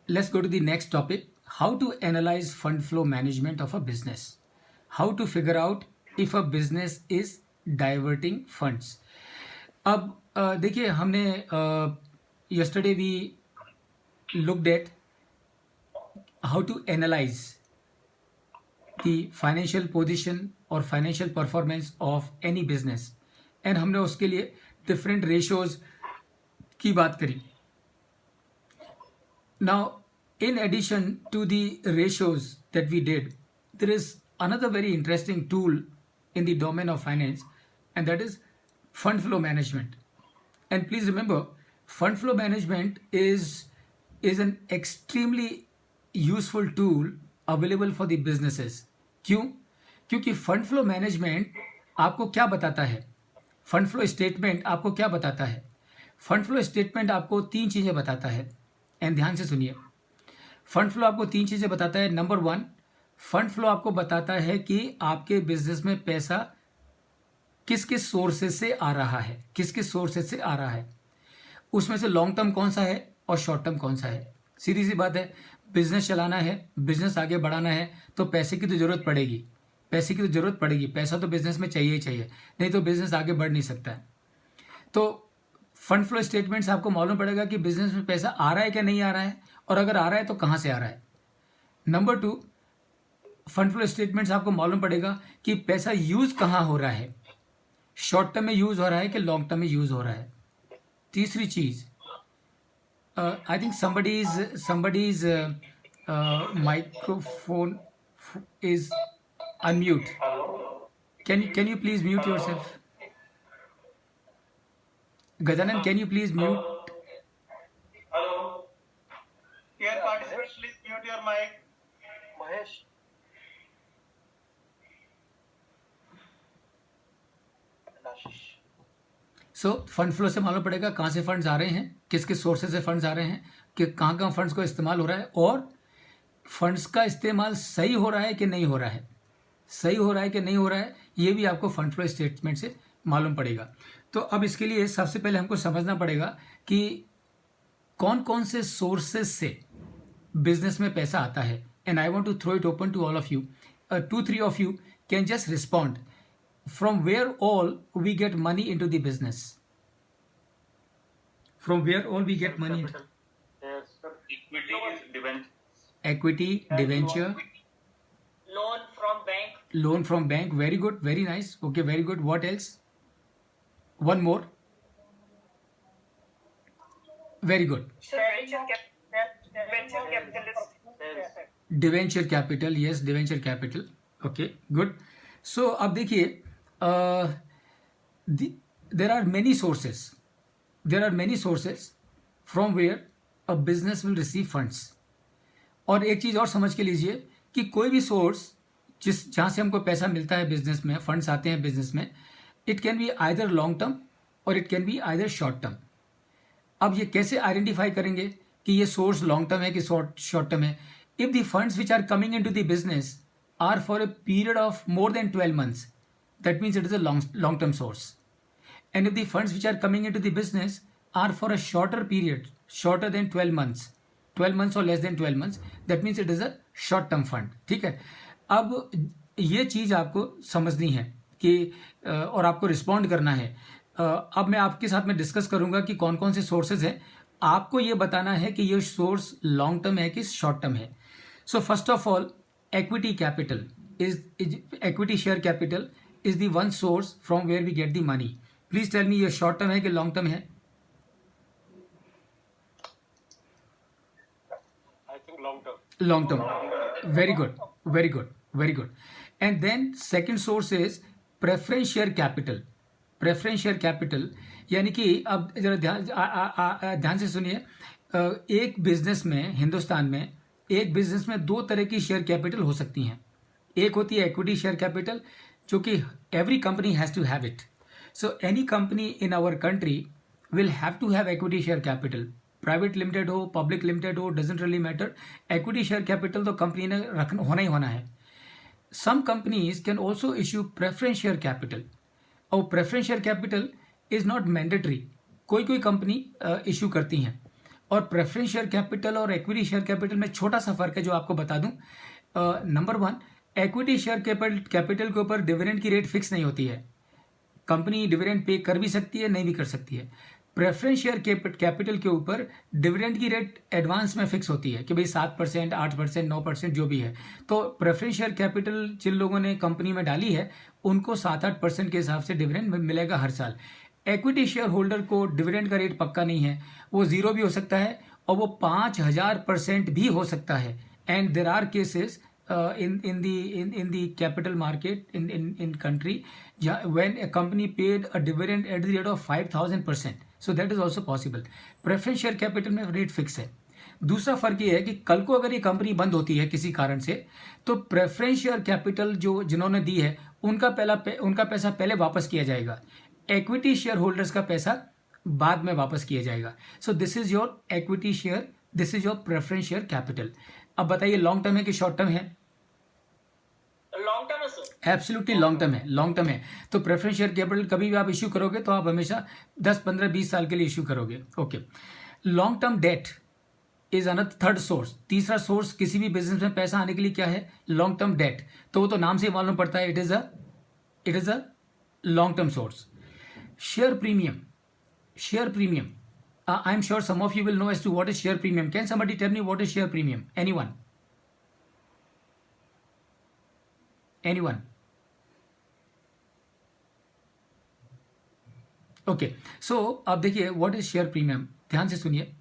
let's go to the next topic. How to analyze fund flow management of a business. How to figure out if a business is diverting funds. अब देखिए हमने yesterday we looked at how to analyze the financial position or financial performance of any business, and हमने उसके लिए different ratios की बात करी. Now, in addition to the ratios that we did, there is another very interesting tool in the domain of finance, and that is fund flow management. And please remember, fund flow management is an extremely useful tool available for the businesses. क्यों? क्योंकि fund flow management आपको क्या बताता है? Fund flow statement आपको क्या बताता है? फंड फ्लो स्टेटमेंट आपको तीन चीज़ें बताता है, एंड ध्यान से सुनिए. फंड फ्लो आपको तीन चीज़ें बताता है. नंबर वन, फंड फ्लो आपको बताता है कि आपके बिजनेस में पैसा किस किस सोर्सेज से आ रहा है, किस किस सोर्सेज से आ रहा है, उसमें से लॉन्ग टर्म कौन सा है और शॉर्ट टर्म कौन सा है. सीधी सी बात है, बिजनेस चलाना है, बिजनेस आगे बढ़ाना है तो पैसे की तो ज़रूरत पड़ेगी, पैसे की तो ज़रूरत पड़ेगी. पैसा तो बिजनेस में चाहिए ही चाहिए, नहीं तो बिजनेस आगे बढ़ नहीं सकता है. तो फंड फ्लो स्टेटमेंट से आपको मालूम पड़ेगा कि बिजनेस में पैसा आ रहा है क्या नहीं आ रहा है, और अगर आ रहा है तो कहाँ से आ रहा है. Number two, fund flow statement से आपको मालूम पड़ेगा कि पैसा यूज़ कहाँ हो रहा है, शॉर्ट टर्म में यूज़ हो रहा है कि लॉन्ग टर्म में यूज़ हो रहा है. तीसरी चीज़, I think somebody's microphone is unmute. Can you please mute yourself? Gajanan, can you please mute? Hello. Here participants, please mute your mic. Mahesh. So fund flow से मालूम पड़ेगा कहाँ से फंड्स आ रहे हैं, किस किस सोर्सेज से फंड्स आ रहे हैं, कि कहाँ कहाँ फंड्स को इस्तेमाल हो रहा है, और फंड्स का इस्तेमाल सही हो रहा है कि नहीं हो रहा है, सही हो रहा है कि नहीं हो रहा है, ये भी आपको फंड फ्लो स्टेटमेंट से मालूम पड़ेगा. तो अब इसके लिए सबसे पहले हमको समझना पड़ेगा कि कौन कौन से सोर्सेज से बिजनेस में पैसा आता है. And I want to throw it open to all of you. 2-3 of you can just respond. From where all we get money into the business? From where all we get money into? Yes, sir. Equity is debenture. Equity, debenture, Loan from bank. loan from bank. Very good, very nice. Okay, very good. What else? One more. Very good. Venture capitalist. Yes. Debenture capital. Yes, debenture capital. Okay, good. So अब देखिए, there are many sources. There are many sources from where a business will receive funds. और एक चीज़ और समझ के लीजिए कि कोई भी सोर्स जहाँ से हमको पैसा मिलता है बिजनेस में, फंड्स आते हैं बिजनेस में, it can be either long term और it can be either short term. अब ये कैसे आइडेंटिफाई करेंगे कि ये सोर्स लॉन्ग टर्म है कि शॉर्ट टर्म है? If the funds which are coming into the business are for a period of more than 12 months, that means it is a long-term source. And if the funds which are coming into the business are for a shorter period, shorter than 12 months, 12 months or less than 12 months, that means it is a short-term fund. ठीक है. अब ये चीज़ आपको समझनी है कि और आपको रिस्पॉन्ड करना है. अब मैं आपके साथ में डिस्कस करूंगा कि कौन कौन से सोर्सेज हैं. आपको ये बताना है कि ये सोर्स लॉन्ग टर्म है कि शॉर्ट टर्म है. So first of all, equity capital is equity share capital is the one source from where we get the money. Please tell me ये short term है कि long term है? I think long term. Long term. Very good, very good, very good. And then second source is preference share capital. Preference share capital यानी कि अब जरा ध्यान से सुनिए. एक बिजनेस में, हिंदुस्तान में एक बिजनेस में दो तरह की शेयर कैपिटल हो सकती हैं. एक होती है इक्विटी शेयर कैपिटल, जो कि every company has to have it. So any company in our country will have to have equity share capital. Private limited हो, पब्लिक लिमिटेड हो, doesn't really matter. Equity share capital तो company ने होना ही होना है. Some companies can also issue preference share capital. और preference share capital is not mandatory. कोई कोई कंपनी इश्यू करती हैं. और प्रेफरेंस शेयर कैपिटल और इक्विटी शेयर कैपिटल में छोटा सा फर्क है जो आपको बता दूं। Number one, equity share capital के ऊपर डिविडेंड की रेट फिक्स नहीं होती है, कंपनी डिविडेंड पे कर भी सकती है, नहीं भी कर सकती है। प्रेफरेंस शेयर कैपिटल के ऊपर डिविडेंड की रेट एडवांस में फिक्स होती है कि भाई 7%, 8%, 9% जो भी है। तो प्रेफरेंस शेयर कैपिटल जिन लोगों ने कंपनी में डाली है उनको 7-8% के हिसाब से डिविडेंड मिलेगा हर साल। इक्विटी शेयर होल्डर को डिविडेंड का रेट पक्का नहीं है, वो जीरो भी हो सकता है और वो 5000% भी हो सकता है। And there are cases in the capital market in country when a company paid a dividend at the rate of 5000%, so that is also possible. Preference share capital में रेट फिक्स है। दूसरा फर्क ये है कि कल को अगर ये कंपनी बंद होती है किसी कारण से, तो प्रेफरेंस शेयर कैपिटल जो जिन्होंने दी है उनका पैसा पहले वापस किया जाएगा, इक्विटी शेयर होल्डर्स का पैसा बाद में वापस किया जाएगा। So this is your equity share, this is your preference share capital. अब बताइए लॉन्ग टर्म है कि शॉर्ट टर्म है? लॉन्ग टर्म है सर। एब्सोल्युटली लॉन्ग टर्म है, लॉन्ग टर्म है। तो प्रेफरेंस शेयर कैपिटल कभी भी आप इश्यू करोगे तो आप हमेशा 10, 15, 20 साल के लिए इश्यू करोगे। Okay, long term debt is another third source. तीसरा सोर्स किसी भी बिजनेस में पैसा आने के लिए क्या है? Long term debt. तो वो तो नाम से मालूम पड़ता है, it is a long term source. Share premium, share premium, I am sure some of you will know as to what is share premium. Can somebody tell me what is share premium? Anyone? Anyone? Okay, so अब देखिए what is share premium, ध्यान से सुनिए।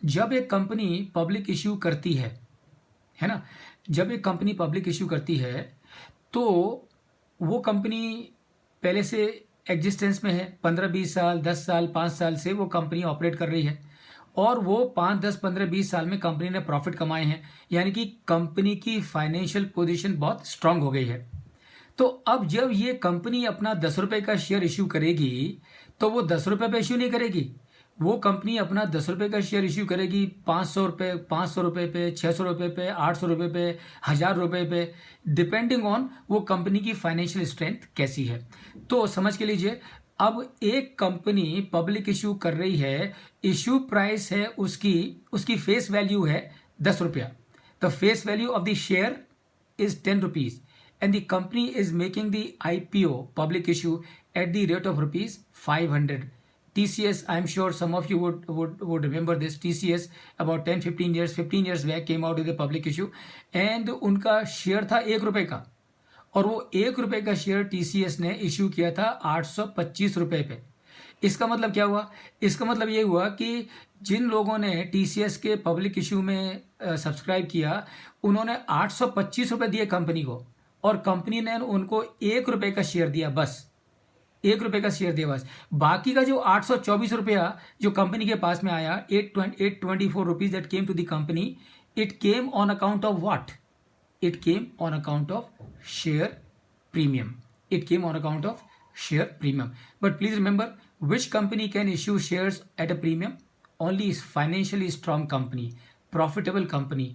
जब एक company public issue करती है ना, जब एक कंपनी पब्लिक इश्यू करती है तो वो कंपनी पहले से एग्जिस्टेंस में है, 15-20 साल, 10 साल, 5 साल से वो कंपनी ऑपरेट कर रही है और वो 5, 10, 15, 20 साल में कंपनी ने प्रॉफिट कमाए हैं, यानी कि कंपनी की फाइनेंशियल पोजीशन बहुत स्ट्रांग हो गई है। तो अब जब ये कंपनी अपना 10 रुपये का शेयर इश्यू करेगी तो वो 10 रुपये पे इश्यू नहीं करेगी, वो कंपनी अपना 10 रुपये का शेयर इश्यू करेगी 500 रुपये, 500 रुपये पे, 600 रुपये पे, 800 रुपये पे, 1000 रुपये पे, डिपेंडिंग ऑन वो कंपनी की फाइनेंशियल स्ट्रेंथ कैसी है। तो समझ के लीजिए, अब एक कंपनी पब्लिक इश्यू कर रही है, इश्यू प्राइस है उसकी फेस वैल्यू है 10 रुपया। The face value of the share is 10 rupees and the company is making the IPO public issue at the rate of rupees 500. TCS, I'm sure some of you would remember this. TCS about 10-15 years, 15 years back came out with a public issue and उनका share था 1 रुपये का और वो 1 रुपये का share TCS ने issue किया था 825 रुपये पे। इसका मतलब क्या हुआ? इसका मतलब ये हुआ कि जिन लोगों ने TCS के पब्लिक इश्यू में सब्सक्राइब किया उन्होंने 825 रुपये दिए कंपनी को और कंपनी ने उनको 1 रुपये का शेयर दिया, बस 1 रुपये का शेयर दिया बस। बाकी का जो 824 रुपया जो कंपनी के पास में आया, 824 rupees that came to the company, it came on account of what? It came on account of share premium. It came on account of share premium. But please remember, which company can issue shares at a premium? Only is financially strong company, profitable company,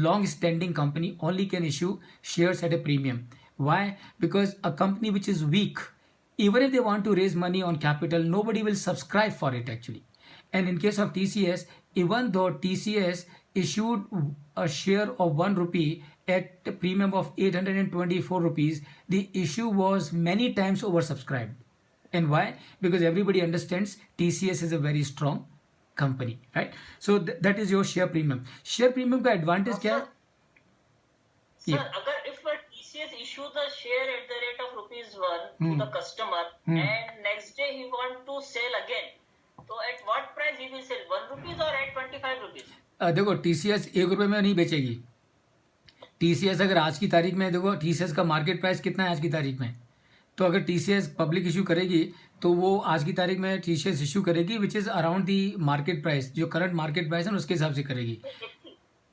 long standing company only can issue shares at a premium. Why? Because a company which is weak, even if they want to raise money on capital, nobody will subscribe for it actually. And in case of TCS, even though TCS issued a share of 1 rupee at a premium of 824 rupees, the issue was many times oversubscribed. And why? Because everybody understands TCS is a very strong company, right? So that is your share premium. Share premium का advantage क्या है? Sir, अगर if TCS issue the share at the rate of ₹1 to the customer and next day he want to sell again, so at what price he will sell? 1 rupees or at 25 rupees? देखो TCS 1 रुपये में नहीं बेचेगी। TCS अगर आज की तारीख में, देखो TCS का मार्केट प्राइस कितना है आज की तारीख में, तो अगर TCS पब्लिक इशू करेगी तो वो आज की तारीख में TCS इशू करेगी which is around the market price, जो करंट मार्केट प्राइस है उसके हिसाब से करेगी।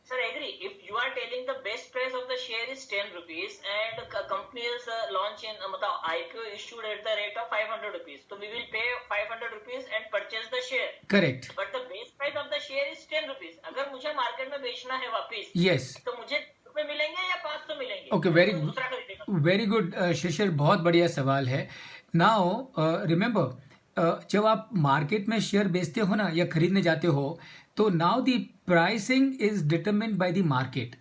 Sir, I agree. If you are telling the best price of the share is 10 rupees and company is launching मतलब IPO issued at the rate of 500 rupees, so we will pay 500 rupees and purchase the share. Correct. But the base price of the share is 10 rupees. अगर मुझे market में बेचना है वापस, yes, तो मुझे रुपए मिलेंगे या 500 मिलेंगे? ओके, वेरी गुड शिशिर, बहुत बढ़िया सवाल है। नाउ रिमेंबर, जब आप मार्केट में शेयर बेचते हो ना या खरीदने जाते हो तो now the pricing is determined by the market.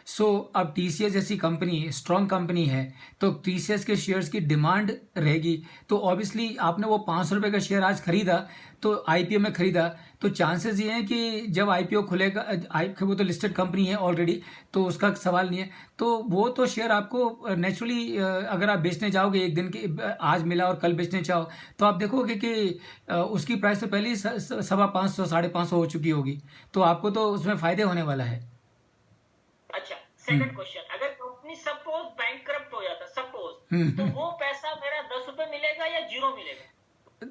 So अब टीसीएस जैसी कंपनी स्ट्रॉन्ग कंपनी है, तो टीसीएस के शेयर्स की डिमांड रहेगी. तो ऑब्वियसली आपने वो 500 रुपये का शेयर आज खरीदा, तो आईपीओ में खरीदा, तो चांसेस ये हैं कि जब आईपीओ खुलेगा, वो तो लिस्टेड कंपनी है ऑलरेडी, तो उसका सवाल नहीं है. तो वो तो शेयर आपको नेचुरली, अगर आप बेचने जाओगे एक दिन के, आज मिला और कल बेचने चाहो, तो आप देखोगे कि उसकी प्राइस तो पहले ही 550 550 हो चुकी होगी, तो आपको तो उसमें फायदे होने वाला है. अच्छा, सेकंड क्वेश्चन, अगर कंपनी सपोज बैंकक्रप्ट हो जाता, सपोज, तो वो पैसा मेरा 10 रुपए मिलेगा या 0 मिलेगा?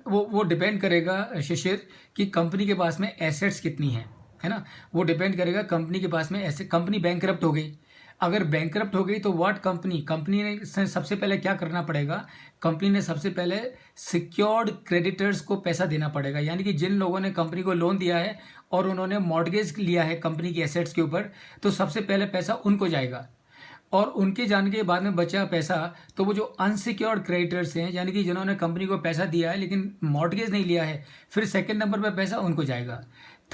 वो डिपेंड करेगा शिशिर कि कंपनी के पास में एसेट्स कितनी है ना. वो डिपेंड करेगा कंपनी के पास में. ऐसे कंपनी बैंकक्रप्ट हो गई, अगर बैंकक्रप्ट हो गई तो व्हाट कंपनी ने सबसे पहले क्या करना पड़ेगा, कंपनी ने सबसे पहले सिक्योर्ड क्रेडिटर्स को पैसा देना पड़ेगा. यानी कि जिन लोगों ने कंपनी को लोन दिया है और उन्होंने मॉर्गेज लिया है कंपनी की एसेट्स के ऊपर, तो सबसे पहले पैसा उनको जाएगा. और उनके जाने के बाद में बचा पैसा, तो वो जो अनसिक्योर्ड क्रेडिटर्स हैं, यानी कि जिन्होंने कंपनी को पैसा दिया है लेकिन मॉर्गेज नहीं लिया है, फिर सेकंड नंबर पे पैसा उनको जाएगा.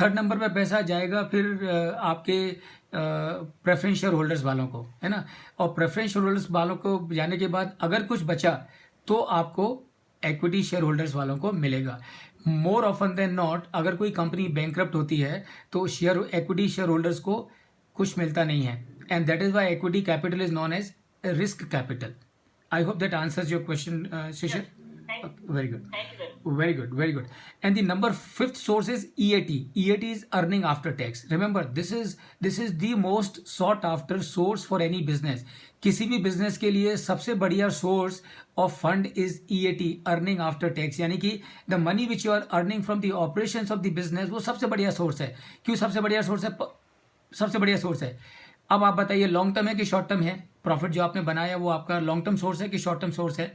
थर्ड नंबर पे पैसा जाएगा फिर आपके प्रेफरेंस शेयर होल्डर्स वालों को, है ना. और प्रेफरेंस शेयर होल्डर्स वालों को जाने के बाद अगर कुछ बचा तो आपको इक्विटी शेयर होल्डर्स वालों को मिलेगा. मोर ऑफन देन नॉट, अगर कोई कंपनी बैंकक्रप्ट होती है तो इक्विटी शेयर होल्डर्स को कुछ मिलता नहीं है. And that is why equity capital is known as risk capital. I hope that answers your question, Shishir. Yes. Very good. Thank you very much. Very good, very good. And the number 5th source is EAT. EAT is earning after tax. Remember, this is the most sought after source for any business. किसी भी business के लिए सबसे बढ़िया source of fund is EAT, earning after tax. यानी कि the money which you are earning from the operations of the business, वो सबसे बढ़िया सोर्स है. क्यों सबसे बढ़िया सोर्स है? सबसे बढ़िया सोर्स है. अब आप बताइए, लॉन्ग टर्म है कि शॉर्ट टर्म है? प्रॉफिट जो आपने बनाया वो आपका लॉन्ग टर्म सोर्स है कि शॉर्ट टर्म सोर्स है?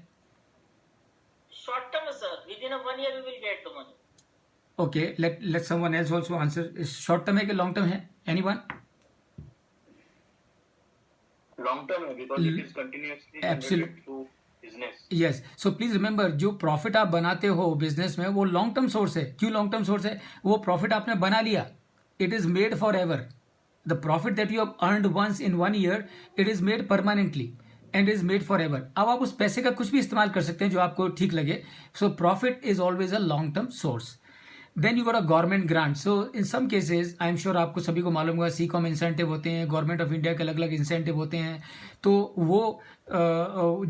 Short term sir, within 1 year we will get the money. Okay, let someone else also answer. Short term है कि लॉन्ग टर्म है? एनीवन? Long term है, because it is continuously generated through business. Yes. So please remember, जो profit आप बनाते हो business में वो लॉन्ग टर्म सोर्स है. क्यों लॉन्ग टर्म सोर्स है? वो प्रॉफिट आपने बना लिया, it is made for ever. The profit that you have earned once in 1 year, it is made permanently and is made forever. अब आप उस पैसे का कुछ भी इस्तेमाल कर सकते हैं जो आपको ठीक लगे. So profit is always a long term source. Then you got a government grant. So in some cases, I am sure आपको सभी को मालूम होगा, CCOM इंसेंटिव होते हैं, गवर्नमेंट ऑफ इंडिया के अलग अलग इंसेंटिव होते हैं. तो वो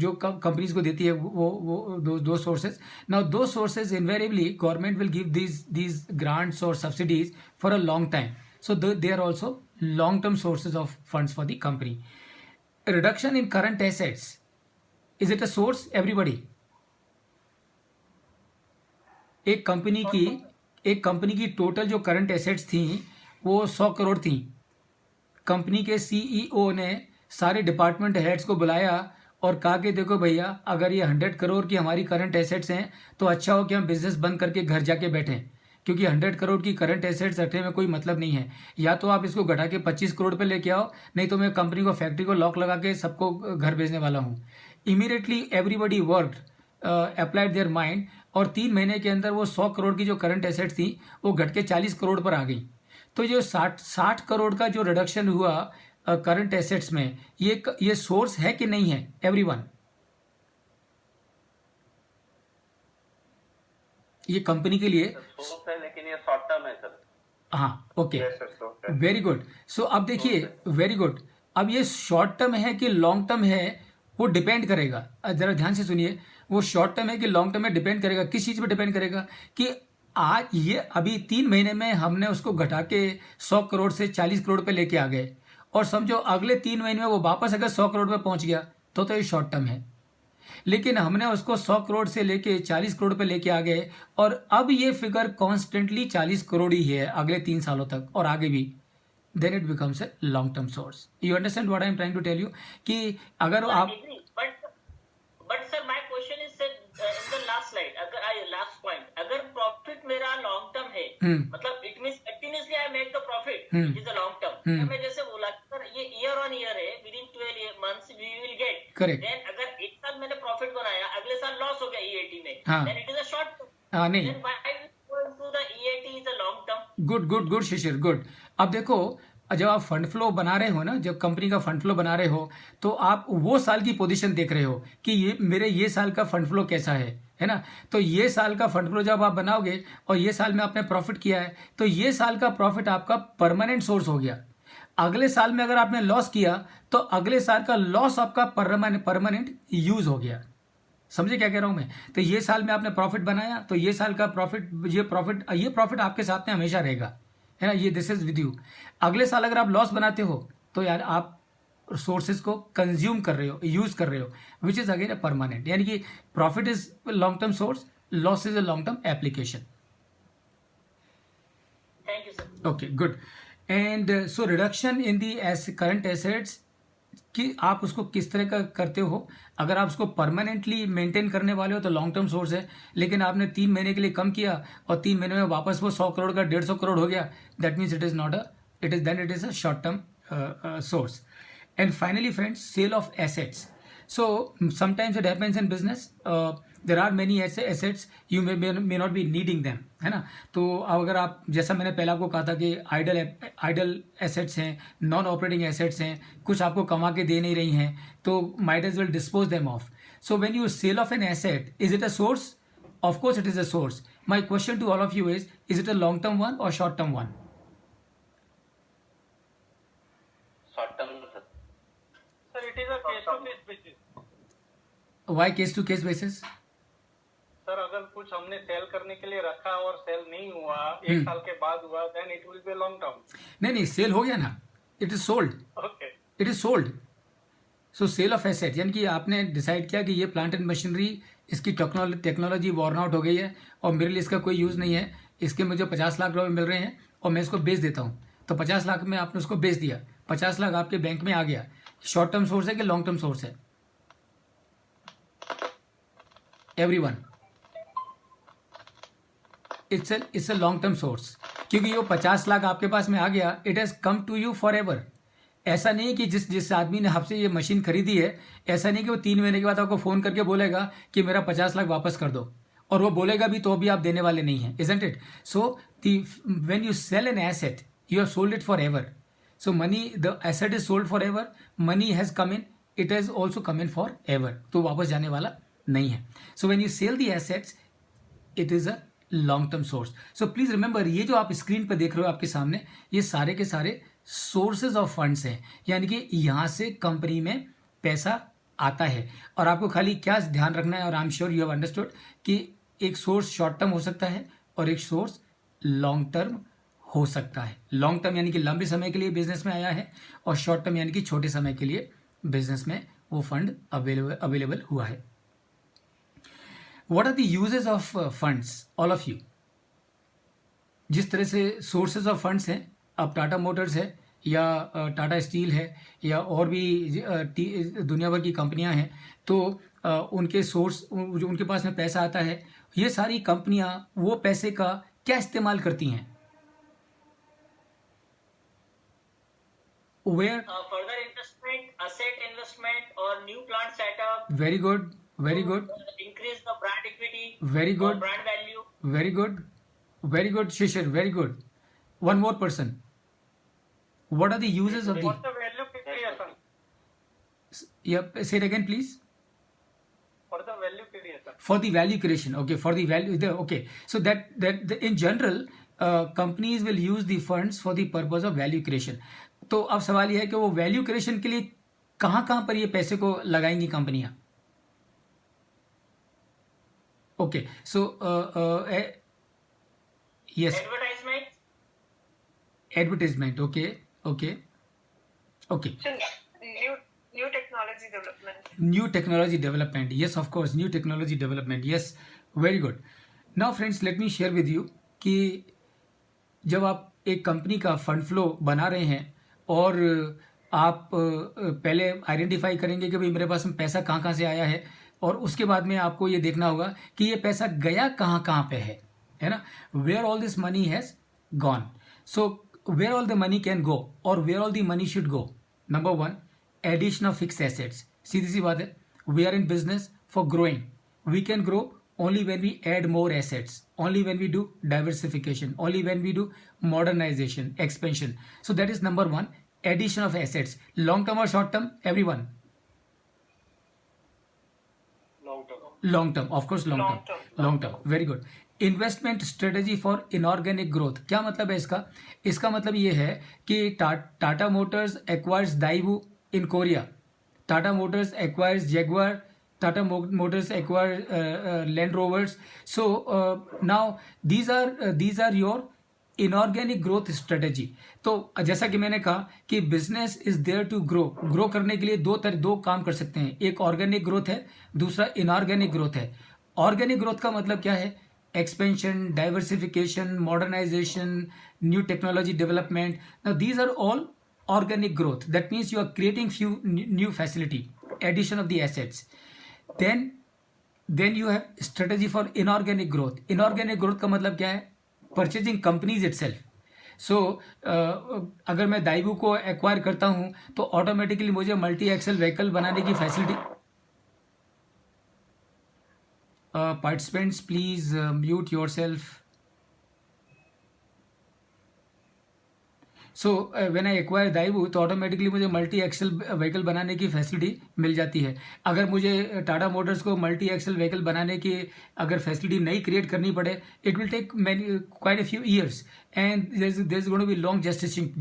जो कंपनीज को देती है वो दो सोर्सेज. नाउ दो sources invariably government will give these grants or subsidies for a long time. So they are also long-term sources of funds for the company. A reduction in current assets, is it a source? Everybody. एक company की total जो current assets थी वो 100 करोड़ थी. Company के CEO ने सारे department heads को बुलाया और कहा कि देखो भैया, अगर ये 100 करोड़ की हमारी करंट एसेट्स हैं तो अच्छा हो कि हम बिजनेस बंद करके घर जाके बैठें, क्योंकि 100 करोड़ की करंट एसेट्स रखने में कोई मतलब नहीं है. या तो आप इसको घटा के 25 करोड़ पे लेके आओ, नहीं तो मैं कंपनी को, फैक्ट्री को लॉक लगा के सबको घर भेजने वाला हूँ. Immediately everybody worked, applied their mind, और 3 महीने के अंदर वो 100 करोड़ की जो करंट एसेट्स थी वो घट के 40 करोड़ पर आ गई. तो जो 60 करोड़ का जो रिडक्शन हुआ करंट एसेट्स में, ये सोर्स है कि नहीं है? एवरीवन, ये कंपनी के लिए सोर्स है लेकिन ये शॉर्ट टर्म है सर. हाँ, okay, Yes, sir, short term. Very good. So अब देखिए, वेरी गुड. अब ये शॉर्ट टर्म है कि लॉन्ग टर्म है, वो डिपेंड करेगा. जरा ध्यान से सुनिए, वो शॉर्ट टर्म है कि लॉन्ग टर्म में डिपेंड करेगा. किस चीज़ पे डिपेंड करेगा? कि आज ये अभी 3 महीने में हमने उसको घटा के 100 करोड़ से 40 करोड़ पे लेके आ गए, और समझो अगले 3 महीने में वो वापस अगर 100 करोड़ पे पहुंच गया तो ये शॉर्ट टर्म है. लेकिन हमने उसको 100 करोड़ से लेके 40 करोड़ पे लेके आ गए, और अब ये फिगर कॉन्स्टेंटली 40 करोड़ ही है अगले 3 सालों तक और आगे भी. Then it becomes a long term source. You understand what I am trying to tell you? कि अगर आप, but sir my question is in the last slide, अगर लास्ट पॉइंट, अगर प्रॉफिट मेरा लॉन्ग टर्म है, मतलब it means continuously I make the profit, it is a long term. मैं जैसे बोला सर, ये ईयर ऑन ईयर है, within 12 months we will gate. Correct. Then अगर एक साल मैंने प्रॉफिट बनाया, अगले साल लॉस हो गया EAT में, हाँ. Then it is a short term. नहीं, then why to the EAT is a long term? Good good good Shishir, good. अब देखो, जब आप फंड फ्लो बना रहे हो ना, जब कंपनी का फंड फ्लो बना रहे हो, तो आप वो साल की पोजीशन देख रहे हो कि ये साल का फंड फ्लो कैसा है ना। तो ये साल का फंड फ्लो जब आप बनाओगे और ये साल में आपने प्रॉफिट किया है, तो ये साल का प्रॉफिट आपका परमानेंट सोर्स हो गया। अगले साल में अगर आपने लॉस किया, तो अगले साल का लॉस आपका परमानेंट यूज हो गया। समझे क्या कह रहा हूं मैं? तो ये साल में आपने प्रॉफिट बनाया, तो ये साल का प्रॉफिट, ये प्रॉफिट आपके साथ में हमेशा रहेगा, है ना। ये दिस इज विद यू। अगले साल अगर आप लॉस बनाते हो, तो यार आप सोर्सेज को कंज्यूम कर रहे हो, यूज कर रहे हो, विच इज अगेन परमानेंट। यानी कि profit is long term source, loss is a long term application. Thank you, sir. Okay, good. And so reduction in the current assets कि आप उसको किस तरह का करते हो। अगर आप उसको परमानेंटली मेंटेन करने वाले हो तो लॉन्ग टर्म सोर्स है, लेकिन आपने 3 महीने के लिए कम किया और 3 महीने में वापस वो 100 करोड़ का 150 करोड़ हो गया, that means it is not it is a short term source. And finally, friends, sale of assets. So sometimes it happens in business. There are many assets, you may not be needing them, है ना। तो अगर आप, जैसा मैंने पहले आपको कहा था कि आइडल एसेट्स हैं, नॉन ऑपरेटिंग एसेट्स हैं, कुछ आपको कमा के दे नहीं रही हैं, तो might as well dispose them off. So when you sell off an asset, is it a source? Of course it is a source. My question to all of you is it a long term one or short term one? Short term, sir. Sir, it is a case-to-case basis. Why case to case basis? Sir अगर कुछ हमने cell करने के लिए रखा और cell नहीं हुआ, एक साल के बाद हुआ, then it will be long term. नहीं, सेल हो गया ना, it is sold, okay, it is sold. So sale of asset, यानी कि आपने डिसाइड किया कि ये प्लांट एंड मशीनरी, इसकी टेक्नोलॉजी वॉर्न आउट हो गई है और मेरे लिए इसका कोई यूज़ नहीं है, इसके मुझे 50 लाख रुपए मिल रहे हैं और मैं इसको बेच देता हूँ। तो 50 लाख में आपने उसको बेच दिया, 50 लाख आपके बैंक में आ गया। शॉर्ट टर्म सोर्स है कि लॉन्ग टर्म सोर्स है? Everyone, it's a long term source, क्योंकि वो 50 लाख आपके पास में आ गया, it has come to you forever. ऐसा नहीं कि जिस आदमी ने आपसे ये मशीन खरीदी है, ऐसा नहीं कि वो 3 महीने के बाद आपको फोन करके बोलेगा कि मेरा 50 लाख वापस कर दो, और वो बोलेगा भी तो भी आप देने वाले नहीं हैं, isn't it? So when you sell an asset, you have sold it forever. So the asset is sold forever, money has come in, it has also come in forever, तो वापस जाने वाला नहीं है। So when you sell the assets, it is a long term source. So please remember, ये जो आप screen पर देख रहे हो आपके सामने, ये सारे के सारे सोर्सेज ऑफ फंड्स हैं, यानी कि यहाँ से कंपनी में पैसा आता है। और आपको खाली क्या ध्यान रखना है, और I am sure you have understood, कि एक सोर्स शॉर्ट टर्म हो सकता है और एक सोर्स लॉन्ग टर्म हो सकता है। लॉन्ग टर्म यानी कि लंबे समय के लिए बिजनेस में आया है, और शॉर्ट टर्म यानी कि छोटे समय के लिए बिजनेस में वो फंड अवेलेबल हुआ है। What are the uses of funds, all of you? जिस तरह से सोर्सेज ऑफ फंड्स हैं, अब टाटा मोटर्स है या टाटा स्टील है या और भी दुनिया भर की कंपनियां हैं, तो उनके सोर्स, जो उनके पास में पैसा आता है, ये सारी कंपनियां वो पैसे का क्या इस्तेमाल करती हैं? Where Further investment, asset investment, or new plant setup. Very good, very good, Increase the brand equity. Very good. Or brand value. Very good Shishir, very good. One more person, what are the uses of what's the value creation? say it again please? For the value creation. For the value creation, okay, for the value, okay, so that in general companies will use the funds for the purpose of value creation. तो अब सवाल यह है कि वो value creation के लिए कहाँ कहाँ पर ये पैसे को लगाएंगी कंपनियां? Okay, so yes, Advertisement. Advertisement, okay okay okay, New technology development. New technology development, yes of course, new technology development, yes, very good. Now friends, let me share with you कि जब आप एक कंपनी का fund flow बना रहे हैं और आप पहले आइडेंटिफाई करेंगे कि भाई मेरे पास में पैसा कहाँ कहाँ से आया है, और उसके बाद में आपको ये देखना होगा कि ये पैसा गया कहाँ कहाँ पे है ना, where all this money has gone. So where all the money can go और where all the money should go? Number 1, addition of fix assets. सीधी सी बात है, we are in business for growing, we can grow only when we add more assets, only when we do diversification, only when we do modernization, expansion. So that is number one, addition of assets. Long term or short term, everyone? Long term. Long term, of course, long term. Long term, very good. Investment strategy for inorganic growth, क्या मतलब है इसका? इसका मतलब ये है कि Tata Motors acquires Daewoo in Korea, Tata Motors acquires Jaguar, Tata Motors acquire Land Rovers. So now these are your inorganic growth strategy. तो जैसा कि मैंने कहा कि business is there to grow करने के लिए दो काम कर सकते हैं, एक ऑर्गेनिक ग्रोथ है, दूसरा इनऑर्गेनिक ग्रोथ है. ऑर्गेनिक ग्रोथ का मतलब क्या है? Expansion, diversification, modernisation, new technology development. Now these are all organic growth. That means you are creating few new facility, addition of the assets. Then you have strategy for inorganic growth. Inorganic growth का मतलब क्या है? Purchasing companies itself. So अगर मैं दाइबू को acquire करता हूँ तो ऑटोमेटिकली मुझे मल्टी एक्सल व्हीकल बनाने की facility. Participants, please mute yourself. So when I acquire Daewoo तो ऑटोमेटिकली मुझे मल्टी एक्सल व्हीकल बनाने की फैसिलिटी मिल जाती है. अगर मुझे टाटा मोटर्स को मल्टी एक्सल व्हीकल बनाने की अगर फैसिलिटी नई क्रिएट करनी पड़े, it will take quite a few years and there is going to be long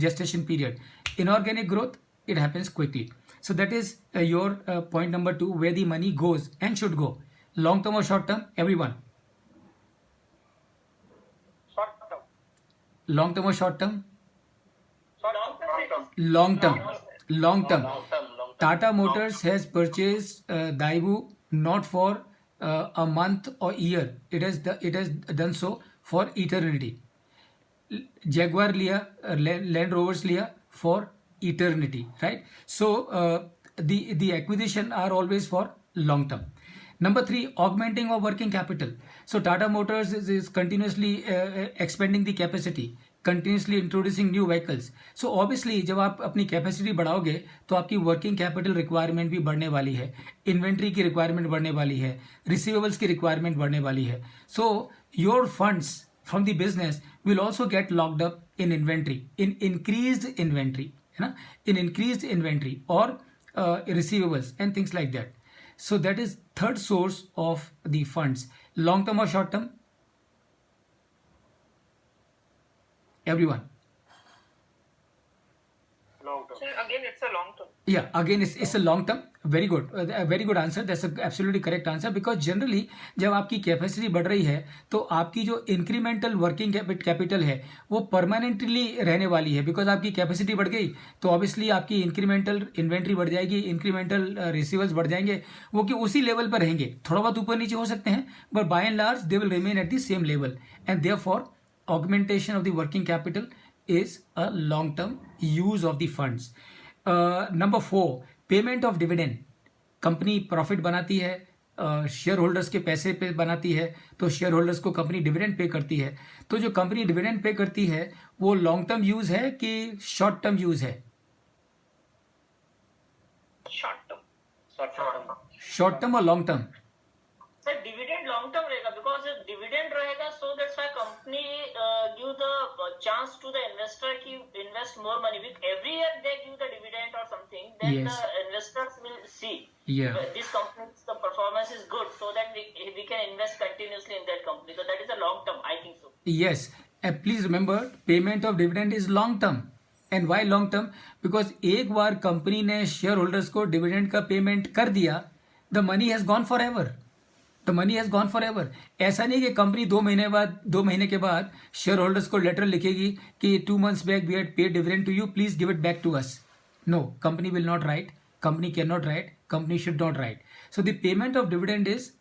gestation period. Inorganic growth, it happens quickly. So that is your point number 2, where the money goes and should go. Long term or short term, everyone? Short term. Long term or short term? Long term. Long term. Long term. Tata Motors has purchased Daewoo not for a month or year. It has done so for eternity. Jaguar लिया, Land Rovers लिया for eternity, right? So the acquisition are always for long term. Number 3, augmenting of working capital. So Tata Motors is continuously expanding the capacity, continuously introducing new vehicles. So obviously जब आप अपनी capacity बढ़ाओगे तो आपकी working capital requirement भी बढ़ने वाली है, inventory की रिक्वायरमेंट बढ़ने वाली है, रिसीवेबल्स की रिक्वायरमेंट बढ़ने वाली है. So your funds from the business will also get locked up in inventory, in increased inventory, है ना, इन इंक्रीज्ड इन्वेंट्री और receivables and things like that. So that is third source of the funds. Long term or short term? Everyone? Long term. So again, it's a long term. Yeah, again it's a long term. Very good. A very good answer. That's a absolutely correct answer. Because generally जब आपकी capacity बढ़ रही है तो आपकी जो incremental working capital है वो परमानेंटली रहने वाली है. बिकॉज आपकी कैपेसिटी बढ़ गई तो ऑब्वियसली आपकी इंक्रीमेंटल इन्वेंट्री बढ़ जाएगी, इंक्रीमेंटल रिसीवर्स बढ़ जाएंगे, वो कि उसी लेवल पर रहेंगे. थोड़ा बहुत ऊपर नीचे हो सकते हैं but by and large they will remain at the same level. And therefore augmentation of the working capital is a long term use of the funds. Number 4, payment of dividend. Company profit बनाती है, share holders के पैसे पे बनाती है, तो share holders को company dividend pay करती है. तो जो कंपनी डिविडेंड पे करती है वो लॉन्ग टर्म यूज है कि शॉर्ट टर्म यूज है? Short term. शॉर्ट टर्म और long term? Sir, dividend long term रहेगा because dividend रहेगा, so that's why company give the chance to the investor to invest more money. Every year they give the dividend or something, then Yes. the investors will see Yeah. this company's the performance is good, so that we can invest continuously in that company. So that is a long term, I think so. Yes. Please remember, payment of dividend is long term. And why long term? Because एक बार company ने share holders को dividend का payment कर दिया, the money has gone forever. The money has gone forever. ऐसा नहीं कि कंपनी 2 महीने के बाद शेयर होल्डर्स को लेटर लिखेगी कि 2 months back we had paid dividend to you, please give it back to us. No, company will not write, company can not write, company should not write. So the payment of dividend is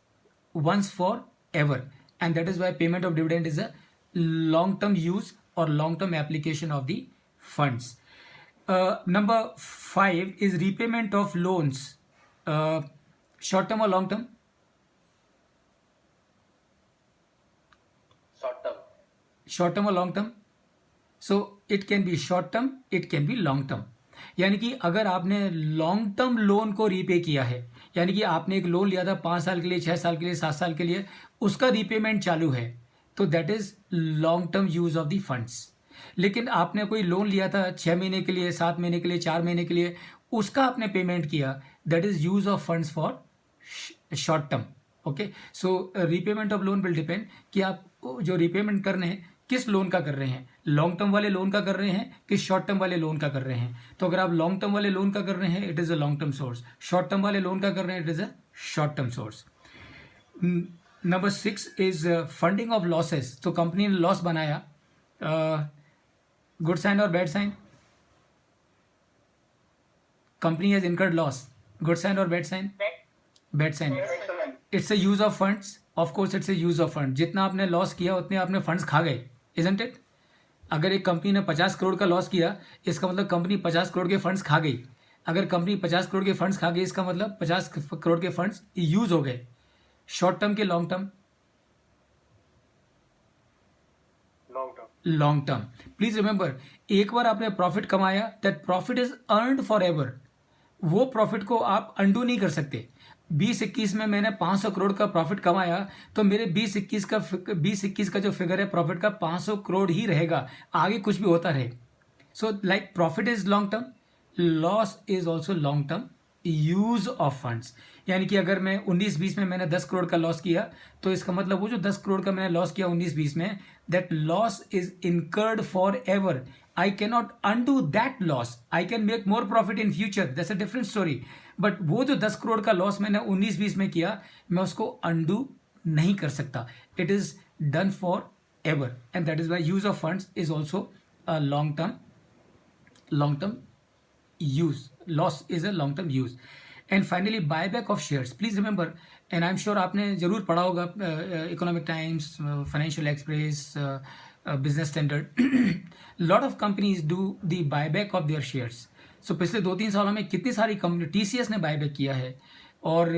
once for ever, and that is why payment of dividend is a long term use or long term application of the funds. Number 5 is repayment of loans. Short term or long term? Short term. Short term or long term? So it can be short term, it can be long term. यानी कि अगर आपने long term loan को repay किया है, यानी कि आपने एक लोन लिया था 5 साल के लिए, 6 साल के लिए, 7 साल के लिए, उसका रीपेमेंट चालू है, तो that is long term use of the funds. लेकिन आपने कोई लोन लिया था 6 महीने के लिए, 7 महीने के लिए, 4 महीने के लिए, उसका आपने पेमेंट किया, that is use of funds for short term. Okay, so repayment of loan will depend कि आप जो रीपेमेंट कर रहे हैं किस लोन का कर रहे हैं, लॉन्ग टर्म वाले लोन का कर रहे हैं कि शॉर्ट टर्म वाले लोन का कर रहे हैं। तो अगर आप लॉन्ग टर्म वाले लोन का कर रहे हैं, it is a long term source. Short term वाले लोन का कर रहे हैं, it is a short term source. Number 6 is funding of losses. तो कंपनी ने लॉस बनाया, गुड साइन और bad sign? Company has incurred loss, good sign और bad sign? Bad sign. It's a use of funds, of course it's a use of fund. जितना आपने loss किया उतने आपने फंड्स खा गए, इजंट इट? अगर एक कंपनी ने 50 करोड़ का लॉस किया, इसका मतलब कंपनी 50 करोड़ के फंड्स खा गई। अगर कंपनी 50 करोड़ के फंड्स खा गई, इसका मतलब 50 करोड़ के फंड्स यूज हो गए। शॉर्ट टर्म के long term? Long term. Please remember, एक बार आपने प्रॉफिट कमाया, that profit is earned for ever. वो प्रॉफिट को आप अंडू नहीं कर सकते। 2021 में मैंने 500 करोड़ का प्रॉफिट कमाया, तो मेरे 2021 का जो फिगर है प्रॉफिट का 500 करोड़ ही रहेगा, आगे कुछ भी होता रहे। So like profit is long term, loss is also long term use of funds. यानी कि अगर मैं 19-20 में मैंने 10 करोड़ का लॉस किया, तो इसका मतलब वो जो 10 करोड़ का मैंने लॉस किया 19-20 में, that loss is incurred for ever. I cannot undo that loss. I can make more profit in future. That's a different story. But वो जो 10 करोड़ का लॉस मैंने 19-20 में किया, मैं उसको undo नहीं कर सकता. It is done for ever. And that is why use of funds is also a long term use. Loss is a long term use. And finally, buyback of shares. Please remember, and I'm sure आपने जरूर पढ़ा होगा Economic Times, Financial Express, Business Standard. Lot of companies do the buyback of their shares. So पिछले 2-3 सालों में कितनी सारी company, TCS ने बायबैक किया है, और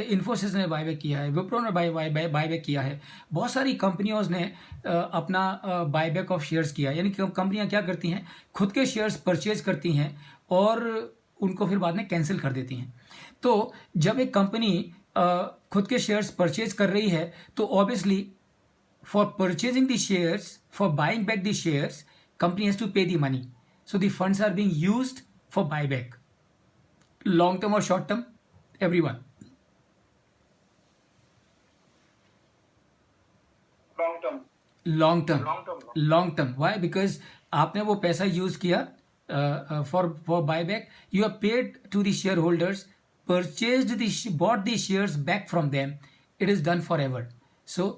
इन्फोसिस ने बायबैक किया है, विप्रो ने बायबैक किया है, बहुत सारी कंपनियों ने अपना बायबैक ऑफ शेयर्स किया। यानी कि कंपनियां क्या करती हैं, खुद के शेयर्स परचेज करती हैं और उनको फिर बाद में कैंसिल कर देती हैं। तो जब एक कंपनी खुद के शेयर्स परचेज कर रही है, तो obviously for purchasing the shares, for buying back the shares, company has to pay the money. So the funds are being used for buyback. Long term or short term? Everyone. Long term. Long term. Long term. Long term. Why? Because आपने वो पैसा use किया for buyback. You have paid to the shareholders, bought the shares back from them. It is done forever. So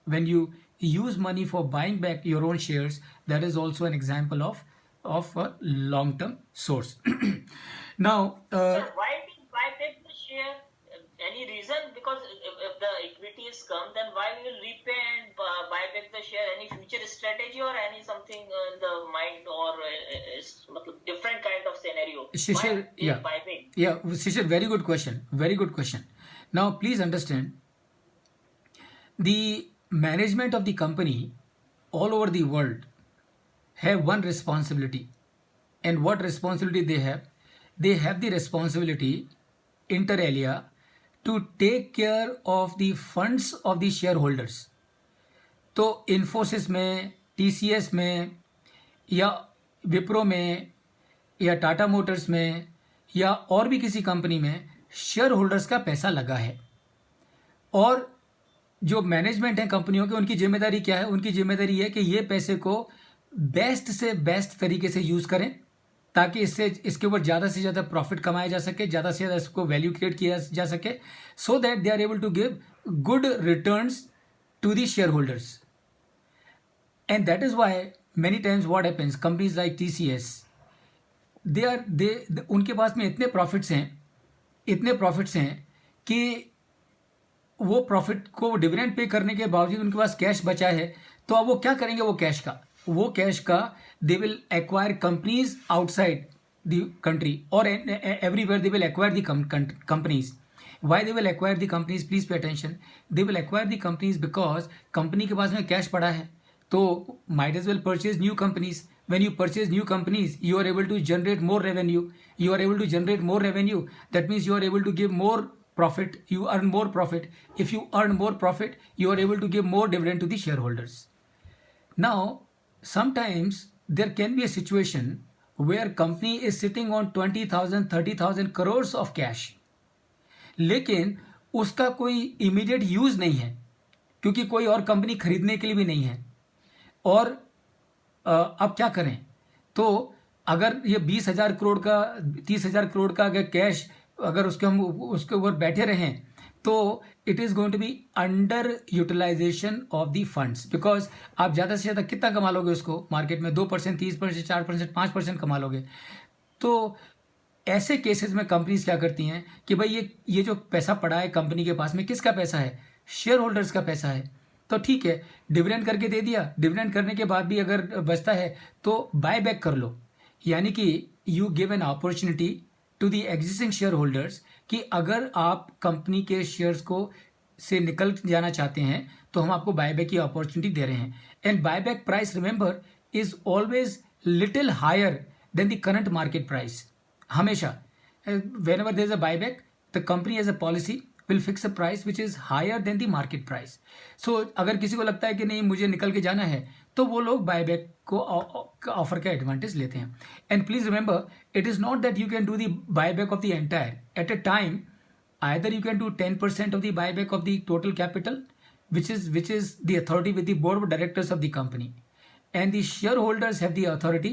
when you use money for buying back your own shares, that is also an example of a long term source. Now Sir, why did buy back the share? Any reason? Because if the equity is come, then why we will repay and buy back the share? Any future strategy or any something in the mind, or different kind of scenario? Shishir, Why they yeah. buy back? Yeah, Shishir, very good question. Very good question. Now please understand, the management of the company all over the world have one responsibility. And what responsibility they have? They have the responsibility, inter alia, to take care of the funds of the shareholders. तो इन्फोसिस में, TCS में, या विप्रो में, या Tata Motors में, या और भी किसी कंपनी में शेयर होल्डर्स का पैसा लगा है, और जो मैनेजमेंट है कंपनियों के, उनकी जिम्मेदारी क्या है? उनकी जिम्मेदारी है कि ये पैसे को बेस्ट से बेस्ट तरीके से यूज़ करें, ताकि इसके ऊपर ज़्यादा से ज़्यादा प्रॉफिट कमाया जा सके, ज़्यादा से ज़्यादा इसको वैल्यू क्रिएट किया जा सके, so that they are able to give good returns to the share holders. And that is why many times what happens, companies like TCS, उनके पास में इतने प्रॉफिट्स हैं कि वो प्रॉफिट को डिविडेंड पे करने के बावजूद उनके पास कैश बचा है, तो अब वो क्या करेंगे? वो कैश का they will acquire companies outside the country, और everywhere they will acquire the companies. Why they will acquire the companies? Please pay attention. They will acquire the companies because company के पास में कैश पड़ा है, तो might as well purchase new companies. When you purchase new companies, you are able to generate more revenue. That means you are able to give more profit, you earn more profit. If you earn more profit, you are able to give more dividend to the shareholders. Now, sometimes there can be a situation where company is sitting on 20,000, 30,000 crores of cash, लेकिन उसका कोई immediate use नहीं है, क्योंकि कोई और company खरीदने के लिए भी नहीं है. और अब क्या करें? तो अगर ये 20,000 करोड़ का, 30,000 करोड़ का अगर कैश अगर उसके ऊपर बैठे रहें, तो it is going to be under utilisation of the funds, because आप ज़्यादा से ज़्यादा कितना कमा लोगे उसको मार्केट में? 2%, 30%, 4%, 5% कमा लोगे. तो ऐसे केसेस में कंपनीज क्या करती हैं कि भाई ये जो पैसा पड़ा है कंपनी के पास में, किसका पैसा है? शेयर होल्डर्स का पैसा है. तो ठीक है, डिविडेंड करके दे दिया, डिविडेंड करने के बाद भी अगर बचता है तो बाय बैक कर लो. यानी कि you give an opportunity to the existing share holders कि अगर आप कंपनी के शेयर्स को से निकल जाना चाहते हैं तो हम आपको बायबैक की अपॉर्चुनिटी दे रहे हैं. And buyback price, remember, is always little higher than the current market price. हमेशा whenever there is a buyback, the company has a policy will fix a price which is higher than the market price. So अगर किसी को लगता है कि नहीं मुझे निकल के जाना है, तो वो लोग बायबैक को ऑफर का एडवांटेज लेते हैं. And please remember, it is not that you can do the buyback of the entire at a time. either you can do 10% of the buyback of the total capital, which is the authority with the board of directors of the company, and the shareholders have the authority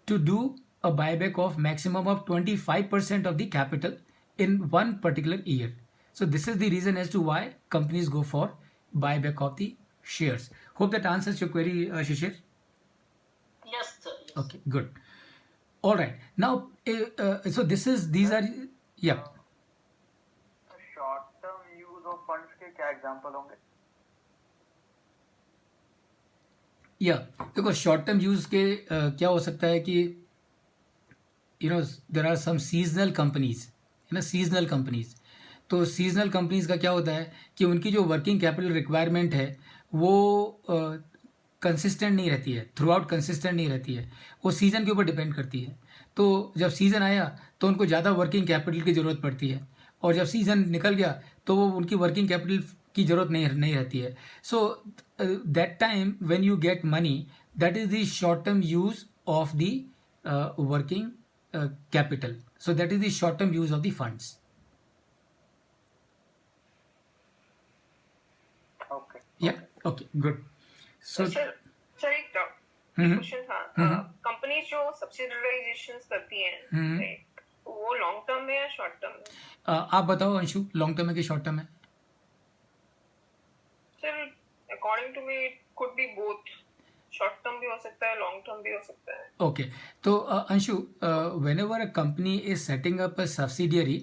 to do a buyback of maximum of 25% of the capital in one particular year. So this is the reason as to why companies go for buyback of the shares. Hope that answers your query, Shishir. Yes, sir. Yes. Okay, good. All right. Now, so these are, yeah. Short term use of funds के क्या example होंगे? या देखो, short term use के क्या हो सकता है कि there are some seasonal companies, है ना, सीजनल कंपनीज. तो सीजनल कंपनीज का क्या होता है कि उनकी जो वर्किंग कैपिटल रिक्वायरमेंट है वो कंसिस्टेंट नहीं रहती है, थ्रू आउट कंसिस्टेंट नहीं रहती है, वो सीज़न के ऊपर डिपेंड करती है. तो जब सीज़न आया तो उनको ज़्यादा वर्किंग कैपिटल की ज़रूरत पड़ती है, और जब सीज़न निकल गया तो वो उनकी वर्किंग कैपिटल की ज़रूरत नहीं रहती है. So that time when you get money, that is the short term use of the working capital. So that is the short term use of the funds. Okay. Yeah. Okay. Good. So. Sir एक question था. Company जो subsidisation करती हैं, right, वो long term में या short term में? आप बताओ अंशु, लॉन्ग टर्म है कि शॉर्ट टर्म है? Sir according to me it could be both. Short term भी हो सकता है, लॉन्ग टर्म भी हो सकता है. Okay. तो Anshu, whenever a company is setting up a subsidiary,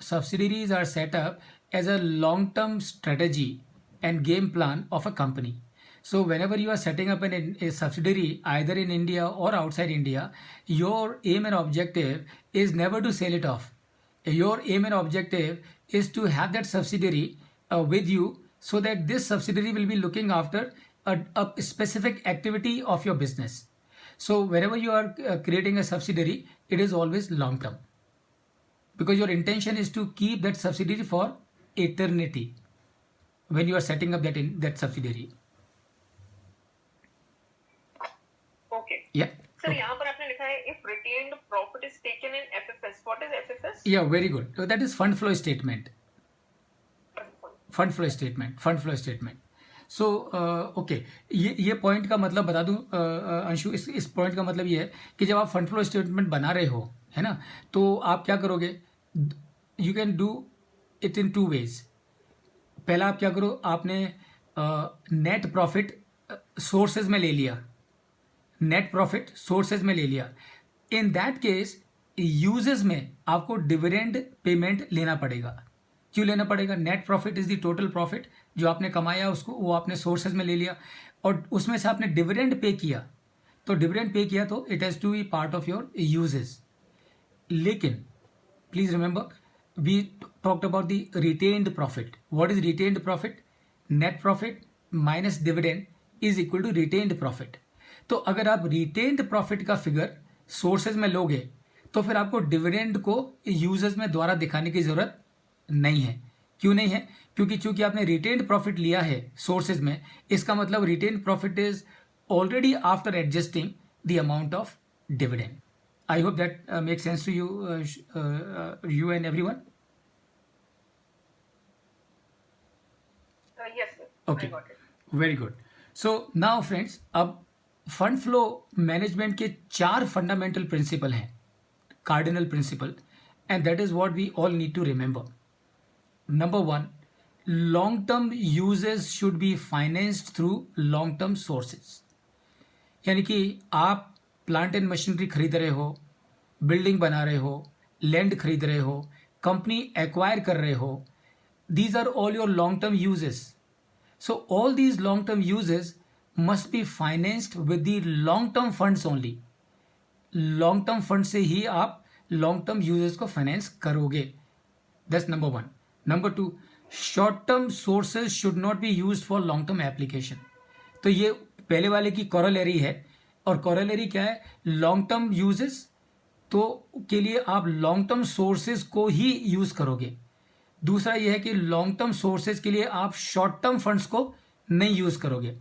subsidiaries are set up as a long-term strategy and game plan of a company. So whenever you are setting up a subsidiary either in India or outside India, your aim and objective is never to sell it off. Your aim and objective is to have that subsidiary with you, so that this subsidiary will be looking after a specific activity of your business. So whenever you are creating a subsidiary, it is always long term, because your intention is to keep that subsidiary for eternity when you are setting up that subsidiary. Okay. Yeah. Sir यहाँ पर आपने लिखा है if retained profit is taken in FFS. What is FFS? Yeah, very good. So that is fund flow statement. Fund flow statement. So okay, ये point का मतलब बता दूं अंशु. इस पॉइंट का मतलब ये है कि जब आप फंड फ्लो स्टेटमेंट बना रहे हो, है ना, तो आप क्या करोगे? You can do it in 2 ways. पहला आप क्या करो, आपने नेट प्रॉफिट सोर्सेज में ले लिया, नेट प्रॉफिट सोर्सेज में ले लिया. इन दैट केस यूजेस में आपको डिविडेंड पेमेंट लेना पड़ेगा. क्यों लेना पड़ेगा? Net profit is the total profit जो आपने कमाया, उसको वो आपने सोर्सेज में ले लिया, और उसमें से आपने डिविडेंड पे किया. तो डिविडेंड पे किया तो it has to be part of your uses. लेकिन please remember, we talked about the retained profit. What is retained profit? Net profit minus dividend is equal to retained profit. तो अगर आप retained profit का figure sources में लोगे तो फिर आपको डिविडेंड को यूजेस में दोबारा दिखाने की जरूरत नहीं है। क्यों नहीं है? क्योंकि चूंकि आपने रिटेन्ड प्रॉफिट लिया है सोर्सेज में, इसका मतलब retained profit is already after adjusting the amount of dividend. I hope that make sense to you and everyone. Yes, sir. Okay, I got it. Very good. So now friends, अब fund flow management के 4 fundamental principle हैं, cardinal principle, and that is what we all need to remember. Number 1, long term uses should be financed through long term sources. यानी कि आप plant and machinery खरीद रहे हो, building बना रहे हो, लैंड खरीद रहे हो, कंपनी एक्वायर कर रहे हो, these are all your long term uses. So all these long term uses must be financed with the long term funds only. Long term fund से ही आप long term uses को finance करोगे। That's number 1. Number 2, short term sources should not be used for long term application. तो ये पहले वाले की corollary है, और corollary क्या है? long term uses तो के लिए आप long term sources को ही यूज करोगे। दूसरा यह है कि लॉन्ग टर्म सोर्सेज के लिए आप शॉर्ट टर्म फंड्स को नहीं यूज करोगे।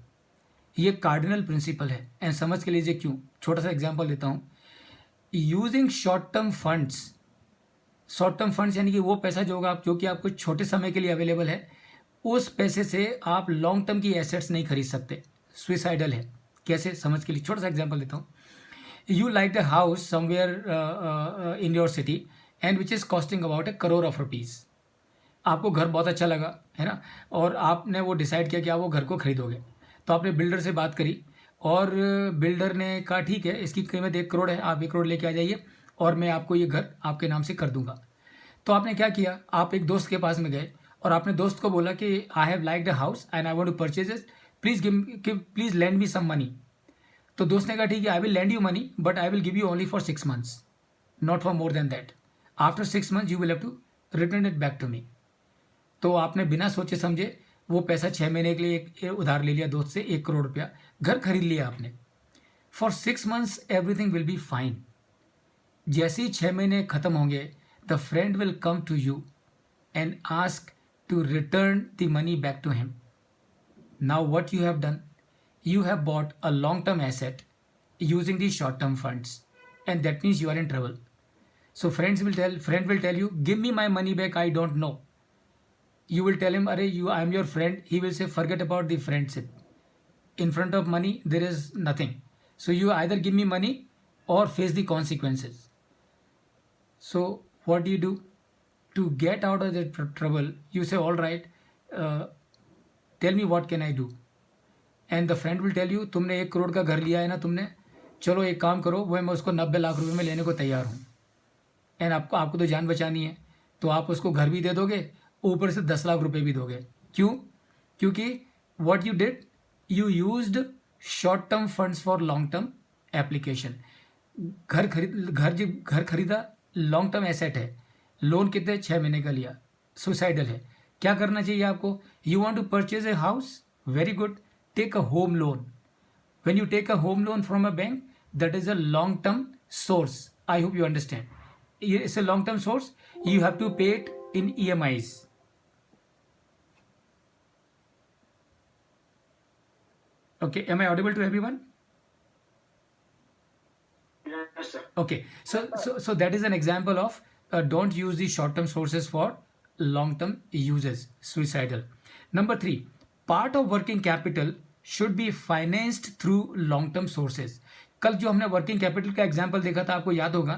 ये कार्डिनल प्रिंसिपल है, एंड समझ के लीजिए क्यों। छोटा सा एग्जांपल देता हूं। यूजिंग शॉर्ट टर्म फंड्स यानी कि वो पैसा जो कि आपको छोटे समय के लिए अवेलेबल है, उस पैसे से आप लॉन्ग टर्म की एसेट्स नहीं खरीद सकते। सुइसाइडल है। कैसे? समझ के लिए छोटा सा एग्जाम्पल देता हूँ। You like a house somewhere in your city and which is costing about 1 crore of rupees। आपको घर बहुत अच्छा लगा, है ना, और आपने वो डिसाइड किया कि आप वो घर को खरीदोगे। तो आपने बिल्डर से बात करी, और बिल्डर ने कहा ठीक है, इसकी कीमत 1 crore है, आप 1 crore लेके आ जाइए और मैं आपको ये घर आपके नाम से कर दूंगा। तो आपने क्या किया? आप एक दोस्त के पास में गए और आपने दोस्त को बोला कि I have liked a house and I want to purchase it, please lend me some money. तो दोस्त ने कहा ठीक है, I will lend you money but I will give you only for 6 months, not for more than that. After 6 months you will have to return it back to me. तो आपने बिना सोचे समझे वो पैसा 6 महीने के लिए उधार ले लिया दोस्त से, 1 crore रुपया, घर खरीद लिया आपने। For 6 months everything will be fine. जैसे ही 6 महीने खत्म होंगे, the friend will come to you and ask to return the money back to him. Now what you have done? You have bought a long-term asset using the short-term funds, and that means you are in trouble. So friend will tell you, give me my money back, I don't know. You will tell him, I am your friend. He will say, forget about the friendship. In front of money, there is nothing. So you either give me money or face the consequences. So what do you do? To get out of the trouble, you say, all right, tell me what can I do? And the friend will tell you, तुमने 1 crore का घर लिया है ना तुमने, चलो एक काम करो, वो मैं उसको 90 लाख रुपए में लेने को तैयार हूँ। एंड आपको तो जान बचानी है, तो आप उसको घर भी दे दोगे, ऊपर से 10 लाख रुपए भी दोगे। क्यों? क्योंकि what you did, you used short term funds for long term application. घर खरीदा, लॉन्ग टर्म एसेट है, लोन कितने? 6 महीने का लिया, सुसाइडल है। क्या करना चाहिए आपको? You want to purchase a house, very good, take a home loan. When you take a home loan from a bank, that is a long-term source. I hope you understand. It's a long-term source. You have to pay it in EMIs. Okay, am I audible to everyone? Yes, sir. Okay, so that is an example of don't use the short-term sources for long-term uses. Suicidal. Number 3, part of working capital should be financed through long-term sources. कल जो हमने working capital का example देखा था, आपको याद होगा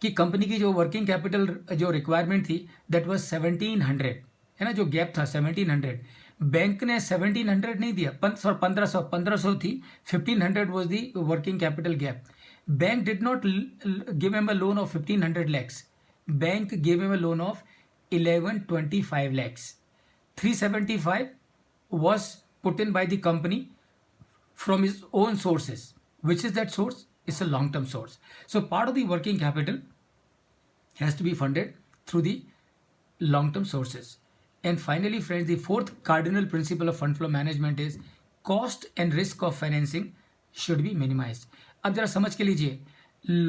कि कंपनी की जो वर्किंग कैपिटल जो रिक्वायरमेंट थी, दैट वाज 1700, है ना, जो गैप था 1700। बैंक ने 1700 नहीं दिया, 1500 थी, 1500 was the working capital gap. Bank did not give him a loan of 1500 lakhs. Bank give him a loan of 1125 lakhs. 375 was put in by the company from his own sources. Which is that source? It's a long-term source. So part of the working capital has to be funded through the long-term sources. And finally, friends, the 4th cardinal principle of fund flow management is cost and risk of financing should be minimized. अब जरा समझ के लीजिए,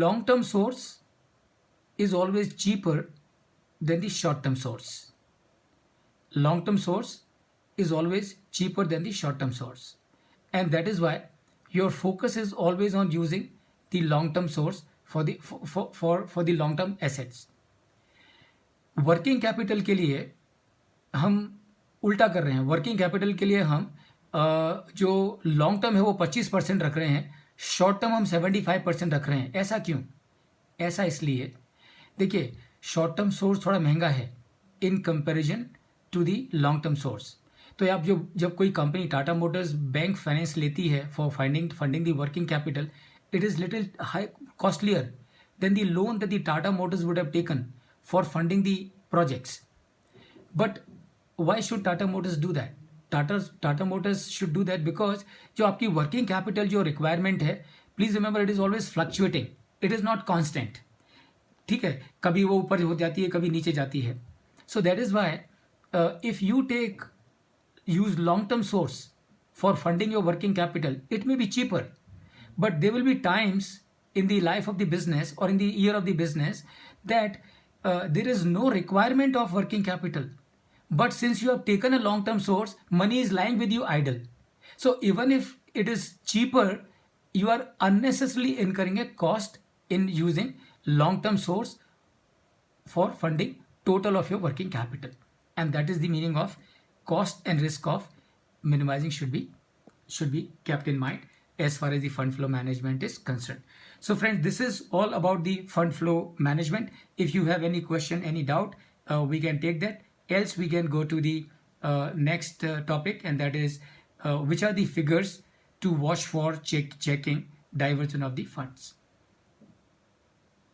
long-term source is always cheaper than the short-term source. Long-term source is always cheaper than the short-term source. And that is why your focus is always on using the long-term source for the long-term assets. Working capital के लिए हम उल्टा कर रहे हैं. Working capital के लिए हम जो लॉन्ग टर्म है वो 25% रख रहे हैं, शॉर्ट टर्म हम 75% रख रहे हैं. ऐसा क्यों? ऐसा इसलिए, देखिए, शॉर्ट टर्म सोर्स थोड़ा महंगा है in comparison to the long term source. तो आप जब कोई company Tata Motors bank finance लेती है for funding the working capital, it is little costlier than the loan that the Tata Motors would have taken for funding the projects. But why should Tata Motors do that? Tata Motors should do that because जो आपकी working capital जो requirement है, please remember it is always fluctuating. It is not constant. ठीक है, कभी वो ऊपर हो जाती है, कभी नीचे जाती है. So that is why if you use long-term source for funding your working capital, it may be cheaper. But there will be times in the life of the business or in the year of the business that there is no requirement of working capital. But since you have taken a long-term source, money is lying with you idle. So even if it is cheaper, you are unnecessarily incurring a cost in using long-term source for funding total of your working capital. And that is the meaning of cost and risk of minimizing should be kept in mind as far as the fund flow management is concerned. So friends, this is all about the fund flow management. If you have any question, any doubt, we can take that. Else we can go to the next topic, and that is which are the figures to watch for checking diversion of the funds.